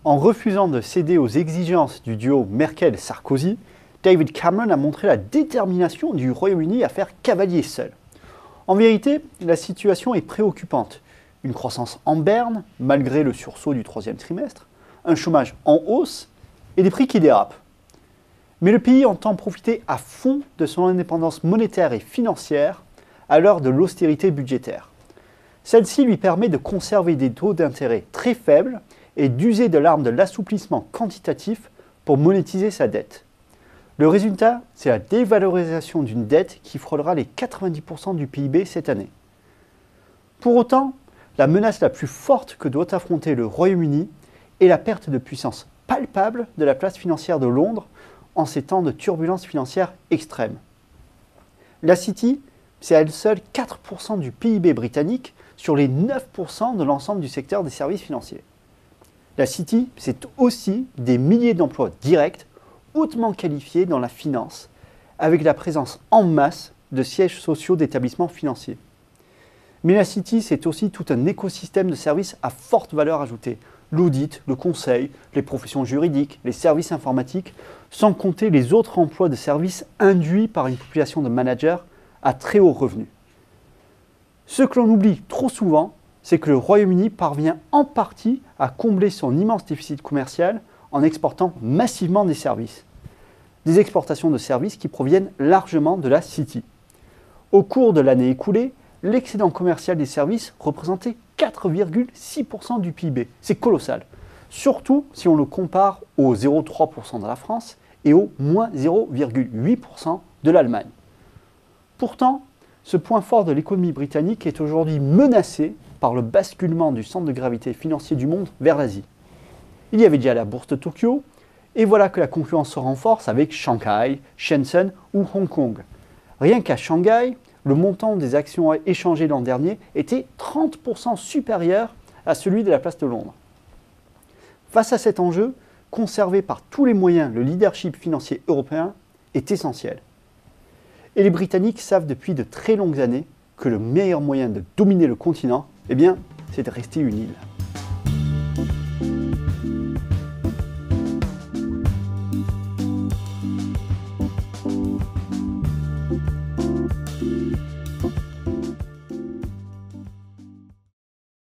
En refusant de céder aux exigences du duo Merkel-Sarkozy, David Cameron a montré la détermination du Royaume-Uni à faire cavalier seul. En vérité, la situation est préoccupante. Une croissance en berne, malgré le sursaut du troisième trimestre, un chômage en hausse et des prix qui dérapent. Mais le pays entend profiter à fond de son indépendance monétaire et financière à l'heure de l'austérité budgétaire. Celle-ci lui permet de conserver des taux d'intérêt très faibles et d'user de l'arme de l'assouplissement quantitatif pour monétiser sa dette. Le résultat, c'est la dévalorisation d'une dette qui frôlera les 90% du PIB cette année. Pour autant, la menace la plus forte que doit affronter le Royaume-Uni est la perte de puissance palpable de la place financière de Londres en ces temps de turbulences financières extrêmes. La City, c'est à elle seule 4% du PIB britannique sur les 9% de l'ensemble du secteur des services financiers. La City, c'est aussi des milliers d'emplois directs, hautement qualifiés dans la finance, avec la présence en masse de sièges sociaux d'établissements financiers. Mais la City, c'est aussi tout un écosystème de services à forte valeur ajoutée. L'audit, le conseil, les professions juridiques, les services informatiques, sans compter les autres emplois de services induits par une population de managers à très haut revenu. Ce que l'on oublie trop souvent, c'est que le Royaume-Uni parvient en partie à combler son immense déficit commercial en exportant massivement des services. Des exportations de services qui proviennent largement de la City. Au cours de l'année écoulée, l'excédent commercial des services représentait 4,6% du PIB. C'est colossal. Surtout si on le compare aux 0,3% de la France et au moins 0,8% de l'Allemagne. Pourtant, ce point fort de l'économie britannique est aujourd'hui menacé par le basculement du centre de gravité financier du monde vers l'Asie. Il y avait déjà la bourse de Tokyo, et voilà que la concurrence se renforce avec Shanghai, Shenzhen ou Hong Kong. Rien qu'à Shanghai, le montant des actions échangées l'an dernier était 30% supérieur à celui de la place de Londres. Face à cet enjeu, conserver par tous les moyens le leadership financier européen est essentiel. Et les Britanniques savent depuis de très longues années que le meilleur moyen de dominer le continent, c'est de rester une île.